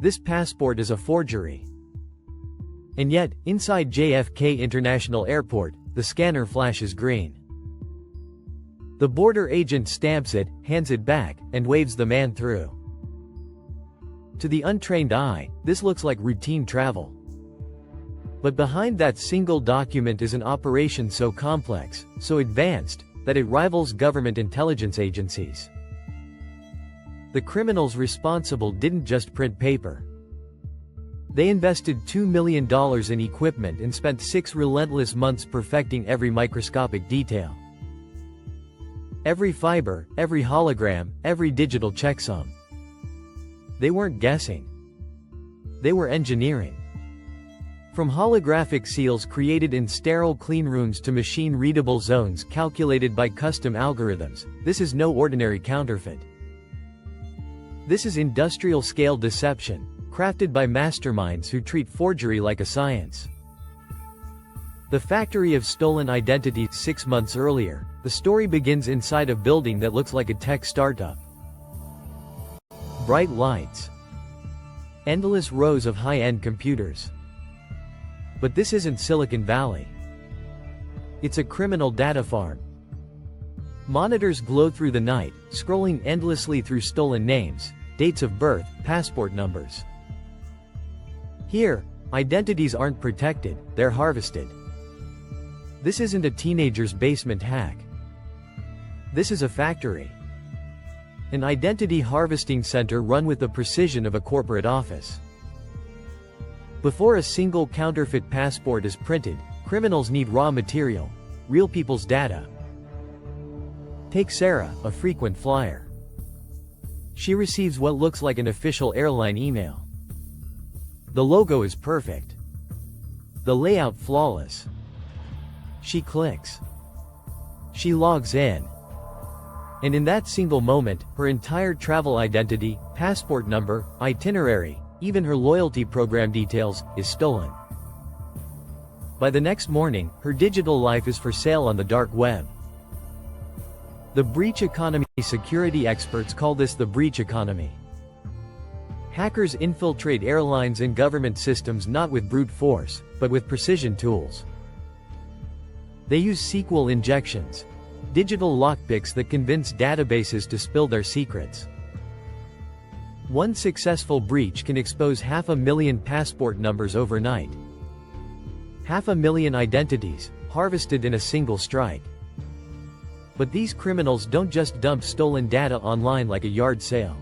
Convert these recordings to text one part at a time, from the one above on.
This passport is a forgery. And yet, inside JFK International Airport, the scanner flashes green. The border agent stamps it, hands it back, and waves the man through. To the untrained eye, this looks like routine travel. But behind that single document is an operation so complex, so advanced, that it rivals government intelligence agencies. The criminals responsible didn't just print paper. They invested $2 million in equipment and spent 6 relentless months perfecting every microscopic detail. Every fiber, every hologram, every digital checksum. They weren't guessing. They were engineering. From holographic seals created in sterile clean rooms to machine-readable zones calculated by custom algorithms, this is no ordinary counterfeit. This is industrial-scale deception, crafted by masterminds who treat forgery like a science. The factory of stolen identities. 6 months earlier, the story begins inside a building that looks like a tech startup. Bright lights. Endless rows of high-end computers. But this isn't Silicon Valley. It's a criminal data farm. Monitors glow through the night, scrolling endlessly through stolen names, dates of birth, passport numbers. Here, identities aren't protected, they're harvested. This isn't a teenager's basement hack. This is a factory. An identity harvesting center run with the precision of a corporate office. Before a single counterfeit passport is printed, criminals need raw material, real people's data. Take Sarah, a frequent flyer. She receives what looks like an official airline email. The logo is perfect. The layout flawless. She clicks. She logs in. And in that single moment, her entire travel identity, passport number, itinerary, even her loyalty program details, is stolen. By the next morning, her digital life is for sale on the dark web. The breach economy. Security experts call this the breach economy. Hackers infiltrate airlines and government systems not with brute force, but with precision tools. They use SQL injections, digital lockpicks that convince databases to spill their secrets. One successful breach can expose 500,000 passport numbers overnight. 500,000 identities, harvested in a single strike. But these criminals don't just dump stolen data online like a yard sale.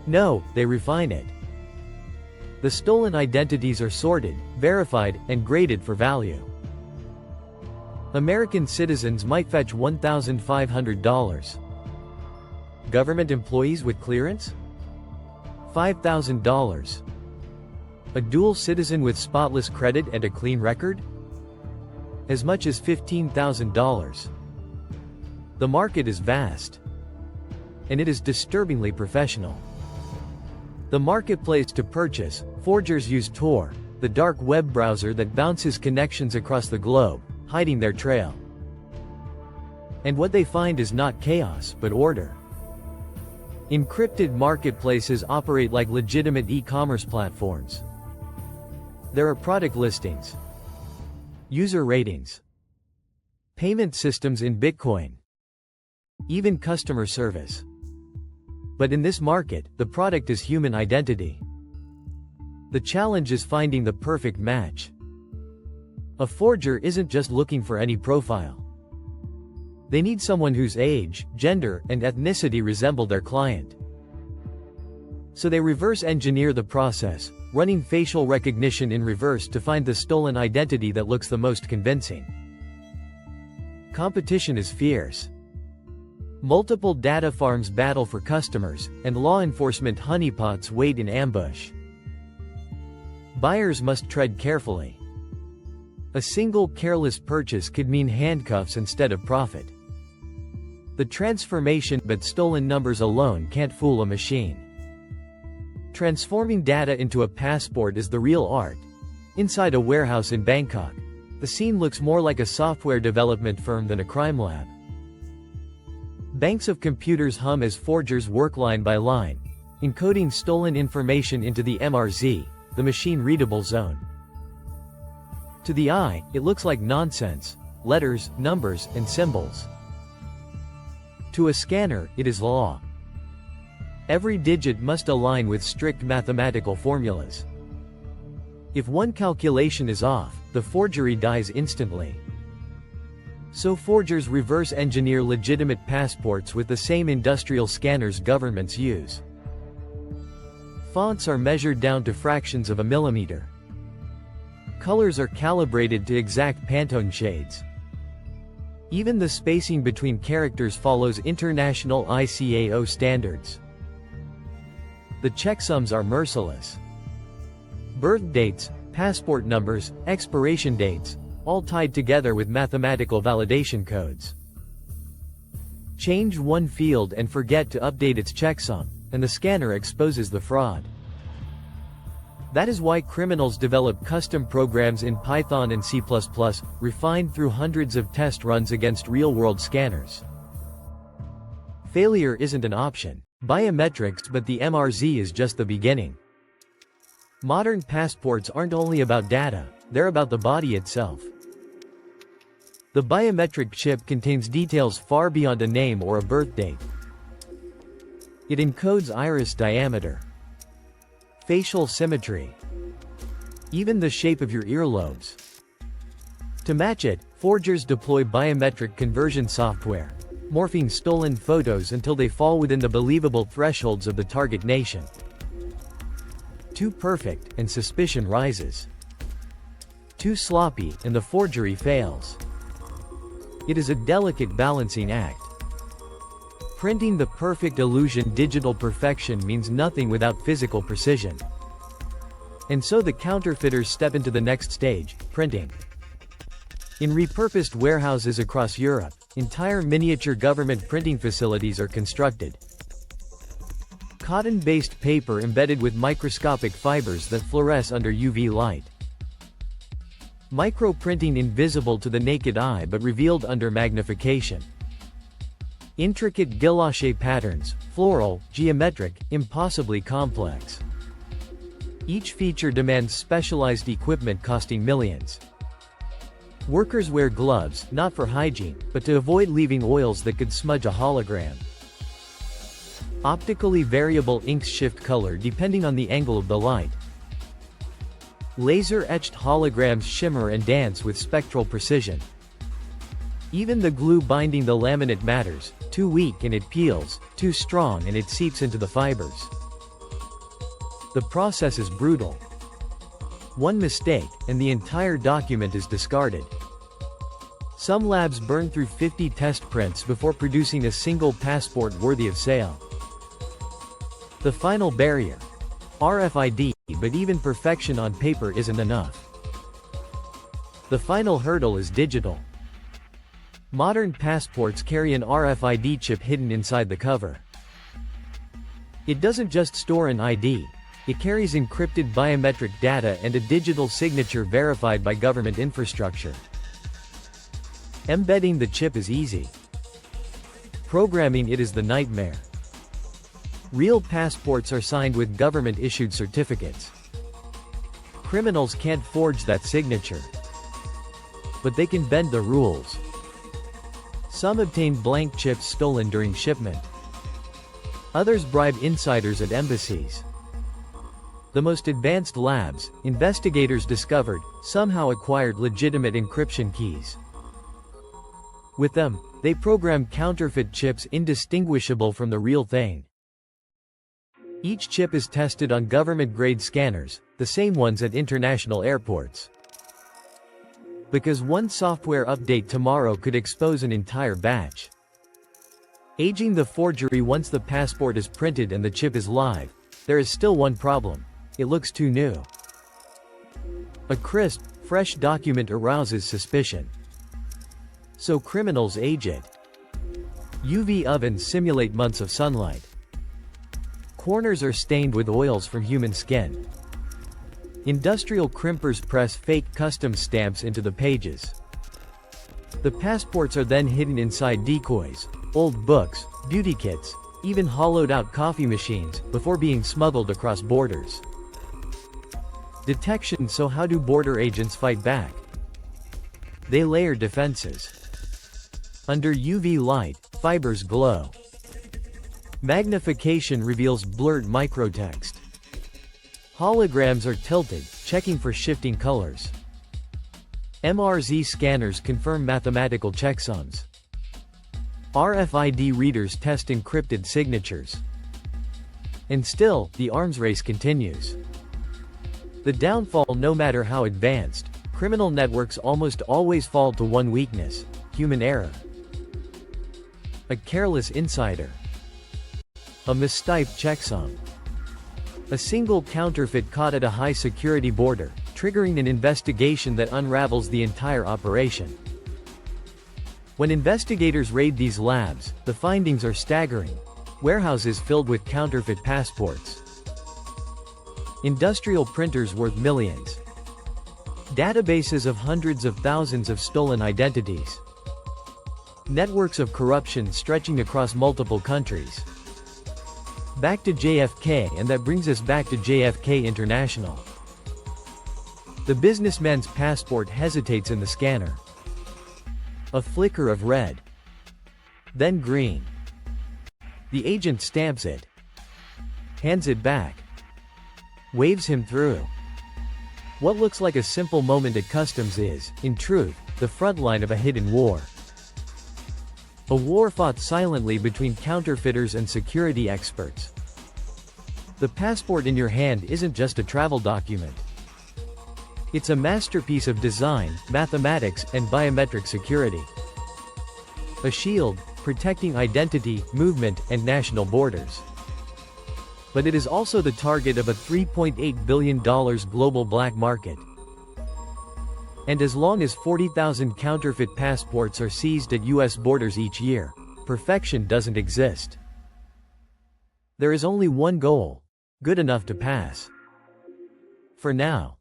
No, they refine it. The stolen identities are sorted, verified, and graded for value. American citizens might fetch $1,500. Government employees with clearance? $5,000. A dual citizen with spotless credit and a clean record? As much as $15,000. The market is vast. And it is disturbingly professional. The marketplace to purchase, forgers use Tor, the dark web browser that bounces connections across the globe, hiding their trail. And what they find is not chaos, but order. Encrypted marketplaces operate like legitimate e-commerce platforms. There are product listings, user ratings, payment systems in Bitcoin, even customer service. But in this market, the product is human identity. The challenge is finding the perfect match. A forger isn't just looking for any profile. They need someone whose age, gender, and ethnicity resemble their client. So they reverse engineer the process, running facial recognition in reverse to find the stolen identity that looks the most convincing. Competition is fierce. Multiple data farms battle for customers, and law enforcement honeypots wait in ambush. Buyers must tread carefully. A single careless purchase could mean handcuffs instead of profit. The transformation, but stolen numbers alone can't fool a machine. Transforming data into a passport is the real art. Inside a warehouse in Bangkok, the scene looks more like a software development firm than a crime lab. Banks of computers hum as forgers work line by line, encoding stolen information into the MRZ, the machine-readable zone. To the eye, it looks like nonsense, letters, numbers, and symbols. To a scanner, it is law. Every digit must align with strict mathematical formulas. If one calculation is off, the forgery dies instantly. So forgers reverse engineer legitimate passports with the same industrial scanners governments use. Fonts are measured down to fractions of a millimeter. Colors are calibrated to exact Pantone shades. Even the spacing between characters follows international ICAO standards. The checksums are merciless. Birth dates, passport numbers, expiration dates, all tied together with mathematical validation codes. Change one field and forget to update its checksum, and the scanner exposes the fraud. That is why criminals develop custom programs in Python and C++, refined through hundreds of test runs against real-world scanners. Failure isn't an option. Biometrics, but the MRZ is just the beginning. Modern passports aren't only about data, they're about the body itself. The biometric chip contains details far beyond a name or a birth date. It encodes iris diameter, facial symmetry, even the shape of your earlobes. To match it, forgers deploy biometric conversion software, morphing stolen photos until they fall within the believable thresholds of the target nation. Too perfect, and suspicion rises. Too sloppy, and the forgery fails. It is a delicate balancing act. Printing the perfect illusion, digital perfection, means nothing without physical precision. And so the counterfeiters step into the next stage, printing. In repurposed warehouses across Europe, entire miniature government printing facilities are constructed. Cotton-based paper embedded with microscopic fibers that fluoresce under UV light. Microprinting invisible to the naked eye but revealed under magnification. Intricate guilloche patterns, floral, geometric, impossibly complex. Each feature demands specialized equipment costing millions. Workers wear gloves, not for hygiene, but to avoid leaving oils that could smudge a hologram. Optically variable inks shift color depending on the angle of the light. Laser-etched holograms shimmer and dance with spectral precision. Even the glue binding the laminate matters, too weak and it peels, too strong and it seeps into the fibers. The process is brutal. One mistake, and the entire document is discarded. Some labs burn through 50 test prints before producing a single passport worthy of sale. The final barrier. RFID, but even perfection on paper isn't enough. The final hurdle is digital. Modern passports carry an RFID chip hidden inside the cover. It doesn't just store an ID, it carries encrypted biometric data and a digital signature verified by government infrastructure. Embedding the chip is easy. Programming it is the nightmare. Real passports are signed with government-issued certificates. Criminals can't forge that signature. But they can bend the rules. Some obtain blank chips stolen during shipment. Others bribe insiders at embassies. The most advanced labs, investigators discovered, somehow acquired legitimate encryption keys. With them, they program counterfeit chips indistinguishable from the real thing. Each chip is tested on government-grade scanners, the same ones at international airports. Because one software update tomorrow could expose an entire batch. Aging the forgery. Once the passport is printed and the chip is live, there is still one problem. It looks too new. A crisp, fresh document arouses suspicion. So criminals age it. UV ovens simulate months of sunlight. Corners are stained with oils from human skin. Industrial crimpers press fake custom stamps into the pages. The passports are then hidden inside decoys, old books, beauty kits, even hollowed-out coffee machines, before being smuggled across borders. Detection. So how do border agents fight back? They layer defenses. Under UV light, fibers glow. Magnification reveals blurred microtext. Holograms are tilted, checking for shifting colors. MRZ scanners confirm mathematical checksums. RFID readers test encrypted signatures. And still, the arms race continues. The downfall. No matter how advanced, criminal networks almost always fall to one weakness: human error. A careless insider. A mistyped checksum. A single counterfeit caught at a high-security border, triggering an investigation that unravels the entire operation. When investigators raid these labs, the findings are staggering. Warehouses filled with counterfeit passports. Industrial printers worth millions. Databases of hundreds of thousands of stolen identities. Networks of corruption stretching across multiple countries. Back to JFK, and that brings us back to JFK International. The businessman's passport hesitates in the scanner. A flicker of red. Then green. The agent stamps it. Hands it back. Waves him through. What looks like a simple moment at customs is, in truth, the front line of a hidden war. A war fought silently between counterfeiters and security experts. The passport in your hand isn't just a travel document. It's a masterpiece of design, mathematics, and biometric security. A shield, protecting identity, movement, and national borders. But it is also the target of a $3.8 billion global black market. And as long as 40,000 counterfeit passports are seized at US borders each year, perfection doesn't exist. There is only one goal: good enough to pass. For now.